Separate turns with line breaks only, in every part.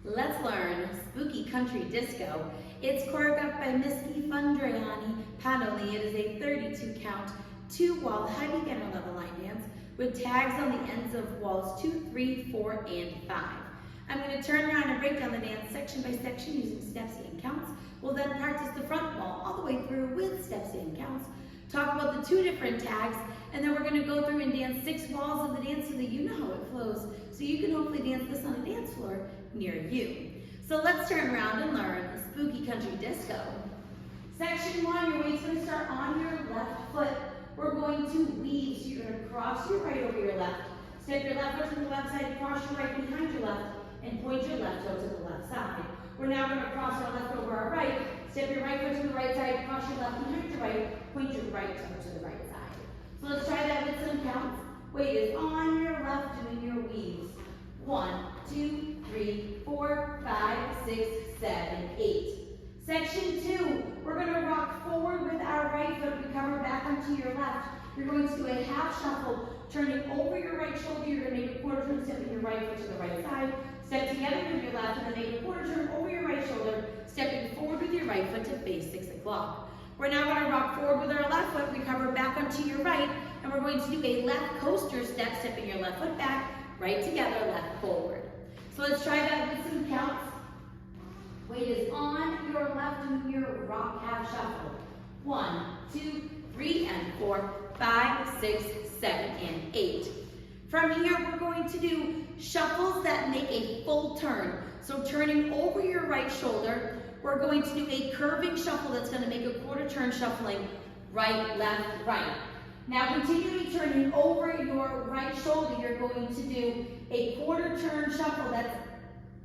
Let's learn Spooky Country Disco. It's choreographed by Miske Findriani Paduli. It is a 32 count, 2-wall, high beginner level line dance with tags on the ends of walls 2, 3, 4, and 5. I'm going to turn around and break down the dance section by section using steps and counts. We'll then practice the front wall all the way through with steps and counts, talk about the 2 different tags, and then we're going to go through and dance 6 walls of the dance so that you know how it flows, so you can hopefully dance this on a dance floor near you. So let's turn around and learn Spooky Country Disco. Section 1, your weight's going to start on your left foot. We're going to weave, so you're going to cross your right over your left, step your left foot to the left side, cross your right behind your left, and point your left toe to the left side. We're now going to cross our left over our right, step your right foot to the right side, cross your left behind your right, point your right toe to the right side. So let's try that with some counts. Weight is on your left, doing your weaves. 1, 2, 3, 4, 5, 6, 7, 8. Section 2, we're going to rock forward with our right foot. We cover back onto your left. You're going to do a half shuffle, turning over your right shoulder. You're going to make a quarter turn, stepping your right foot to the right side. Step together with your left, and then make a quarter turn over your right shoulder, stepping forward with your right foot to face 6 o'clock. We're now going to rock forward with our left foot. We cover back onto your right, and we're going to do a left coaster step, stepping your left foot back, right together, left forward. So let's try that with some counts. Weight is on your left, doing your rock half shuffle. 1, 2, 3, and 4, 5, 6, 7, and 8. From here, we're going to do shuffles that make a full turn. So turning over your right shoulder, we're going to do a curving shuffle that's going to make a quarter turn, shuffling right, left, right. Now continuing turning over your right shoulder, you're going to do a quarter turn shuffle that's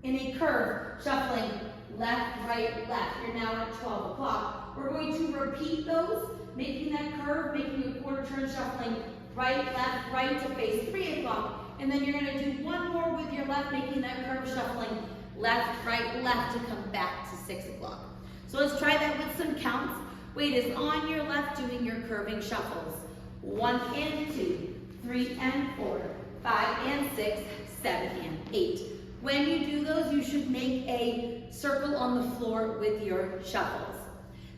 in a curve, shuffling left, right, left. You're now at 12 o'clock. We're going to repeat those, making that curve, making a quarter turn, shuffling right, left, right to face 3 o'clock. And then you're going to do one more with your left, making that curve, shuffling left, right, left to come back to 6 o'clock. So let's try that with some counts. Weight is on your left, doing your curving shuffles. 1 and 2, 3 and 4, 5 and 6, 7 and 8. When you do those, you should make a circle on the floor with your shuffles.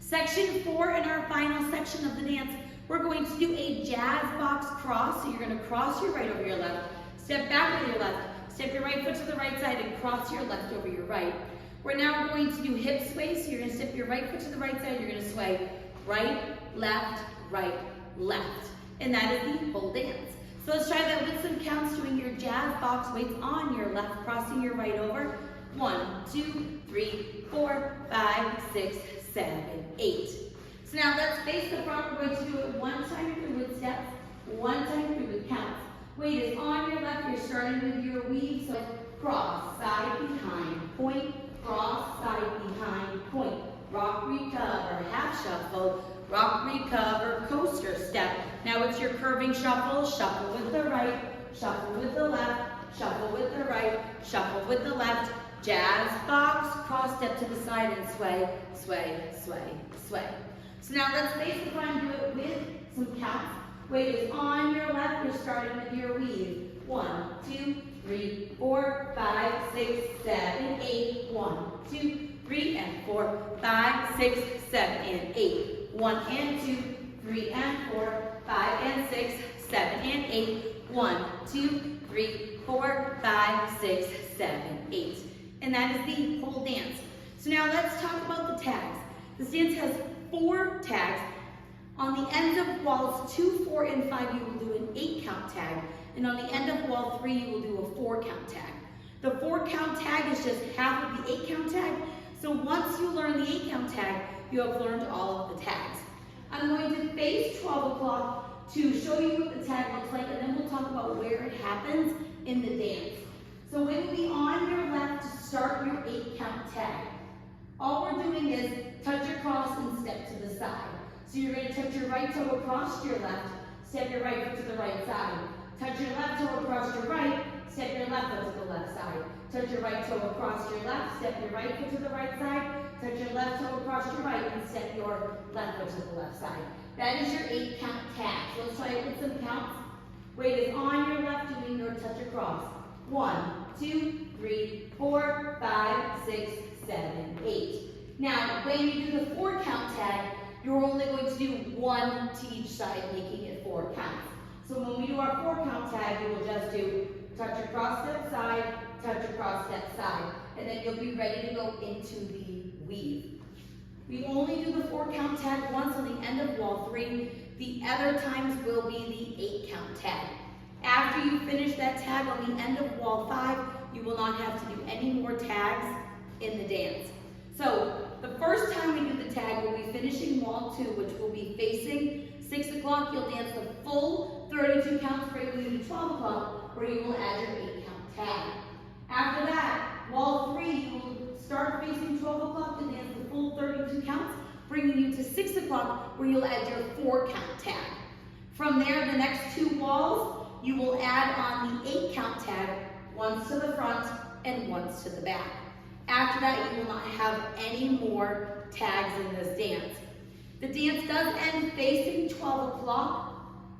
Section 4, in our final section of the dance, we're going to do a jazz box cross. So you're going to cross your right over your left, step back with your left, step your right foot to the right side, and cross your left over your right. We're now going to do hip sway. So you're going to step your right foot to the right side, you're going to sway right, left, and that is the whole dance. So let's try that with some counts, doing your jazz box, weights on your left, crossing your right over. 1, 2, 3, 4, 5, 6, 7, 8. So now let's face the front. We're going to do it 1 time through with steps, 1 time through with counts. Weight is on your left. You're starting with your weave. So cross, side, behind, point, cross, side, behind, point. Rock, recover, half shuffle, rock, recover, coaster step. Now it's your curving shuffle. Shuffle with the right, shuffle with the left, shuffle with the right, shuffle with the left. Jazz box, cross step to the side and sway, sway, sway, sway. So now let's face the front and do it with some counts. Weight is on your left. You're starting with your weave. 1, 2, 3, 4, 5, 6, 7, 8. 1, 2, 3, and 4, 5, 6, 7, and 8. 1 and 2, 3 and 4, 5 and 6, 7 and 8. 1, 2, 3, 4, 5, 6, 7, 8. And that is the whole dance. So now let's talk about the tags. This dance has 4 tags. On the ends of walls 2, 4, and 5, you will do an 8 count tag. And on the end of wall 3, you will do a 4 count tag. The 4 count tag is just half of the 8 count tag. So once you learn the 8 count tag, you have learned all of the tags. I'm going to face 12 o'clock to show you what the tag looks like, and then we'll talk about where it happens in the dance. So it will be on your left to start your 8 count tag. All we're doing is touch across and step to the side. So you're going to touch your right toe across to your left, step your right foot to the right side. Touch your left toe across your right, step your left foot to the left side. Touch your right toe across your left, step your right foot to the right side. Touch your left toe across your right and step your left foot to the left side. That is your 8 count tag. So let's try it with some counts. Weight is on your left, doing your touch across. 1, 2, 3, 4, 5, 6, 7, 8. Now, when you do the 4 count tag, you're only going to do 1 to each side, making it 4 counts. So when we do our 4 count tag, you will just do touch across step side, touch across step side, and then you'll be ready to go into the weave. We only do the 4 count tag once on the end of wall 3. The other times will be the 8 count tag. After you finish that tag on the end of wall 5, you will not have to do any more tags in the dance. So the first time we do the tag, we'll be finishing wall 2, which will be facing 6 o'clock. You'll dance the full 32 counts, bringing you to 12 o'clock, where you will add your 8 count tag. After that, wall 3, you will start facing 12 o'clock to dance the full 32 counts, bringing you to 6 o'clock, where you'll add your 4 count tag. From there, the next 2 walls, you will add on the 8 count tag, once to the front and once to the back. After that, you will not have any more tags in this dance. The dance does end facing 12 o'clock.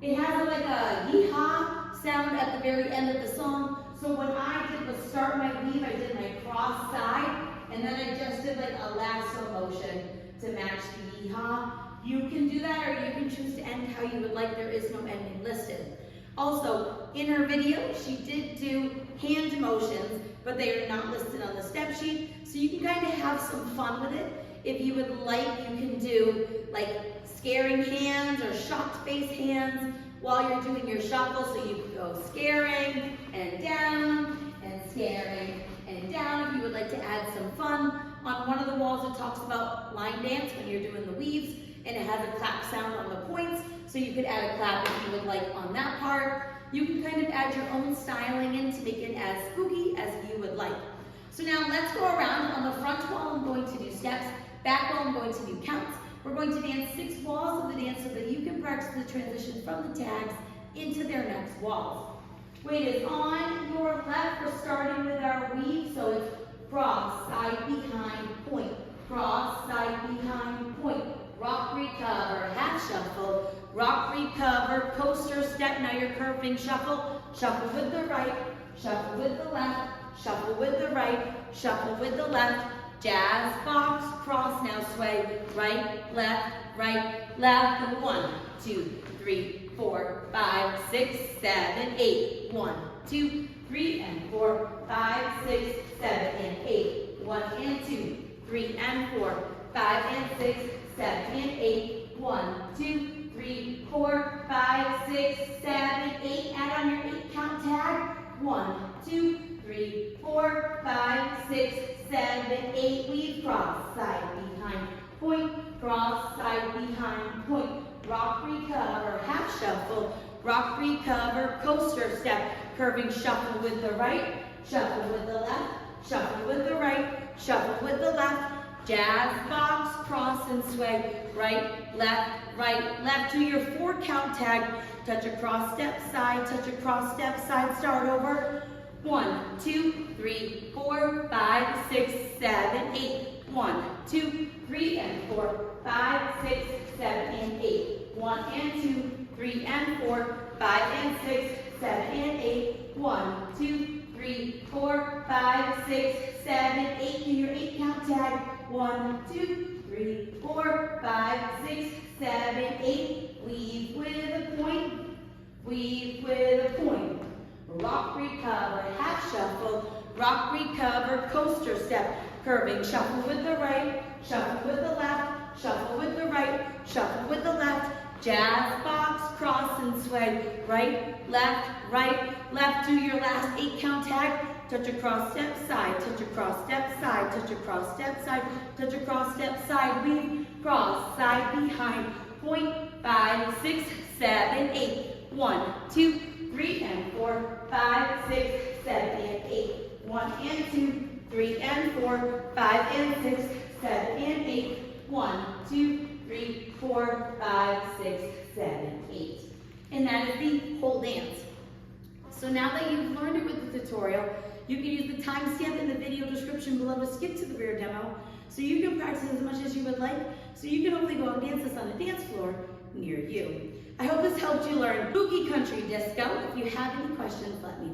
It has like a yee-haw sound at the very end of the song. So what I did was start my weave, I did my cross side, and then I just did like a lasso motion to match the yee-haw. You can do that, or you can choose to end how you would like. There is no ending listed. Also, in her video, she did do hand motions, but they are not listed on the step sheet, so you can kind of have some fun with it. If you would like, you can do like scaring hands or shocked face hands while you're doing your shuffle, so you can go scaring and down and scaring and down if you would like to add some fun. On one of the walls, it talks about line dance when you're doing the weaves, and it has a clap sound on the points, so you could add a clap if you would like on that part. You can kind of add your own styling in to make it as spooky as you would like. So now let's go around. On the front wall, I'm going to do steps. Back wall, I'm going to do counts. We're going to dance 6 walls of the dance so that you can practice the transition from the tags into their next walls. Weight is on your left. We're starting with our weave, so it's cross, side, behind, point. Cross, side, behind, point. Rock, recover, half shuffle. Rock, recover, coaster step. Now you're curving shuffle. Shuffle with the right, shuffle with the left, shuffle with the right, shuffle with the left. Jazz, box, cross, now sway. Right, left, left. 1, 2, 3, 4, 5, 6, 7, 8. 1, 2, 3, and 4, 5, 6, 7, and 8. 1 and 2, 3 and 4, 5 and 6, 7 and 8. 1, 2, 3, 4, 5, 6, 7, 8. Add on your 8 count tag. 1, 2, 3, 4, 5, 6, 7, 8. Weave cross, side, behind, point. Cross, side, behind, point. Rock, recover, half shuffle. Rock, recover, coaster step. Curving shuffle with the right, shuffle with the left, shuffle with the right, shuffle with the left. Jazz, box, cross, and sway. Right, left. Do your 4 count tag. Touch across, step, side, touch across, step, side. Start over. 1, 2, 3, 4, 5, 6, 7, 8. 1, 2, 3, and 4, 5, 6, 7, and 8. 1 and 2, 3 and 4, 5 and 6, 7 and 8. 1, 2, 3, 4, 5, 6, 7, 8. Do your 8 count tag. 1, 2, 3, 4, 5, 6, 7, 8. Weave with a point. Weave with a point. Rock, recover, half shuffle. Rock, recover, coaster step. Curving, shuffle with the right, shuffle with the left, shuffle with the right, shuffle with the left. Jazz, box, cross, and sway. Right, left. Do your last 8 count tag. Touch across, step, side, touch across, step, side, touch across, step, side, touch across, step, side. Weave, cross, side, behind, point. 5, 6, 7, 8. 1, 2, 3, and 4, 5, 6, 7, and 8. 1 and 2, 3 and 4, 5 and 6, 7 and 8. 1, 2, 3, 4, 5, 6, 7, 8. And that is the whole dance. So now that you've learned it with the tutorial, you can use the timestamp in the video description below to skip to the rear demo, so you can practice as much as you would like, so you can hopefully go and dance this on a dance floor near you. I hope this helped you learn Boogie Country Disco. If you have any questions, let me know.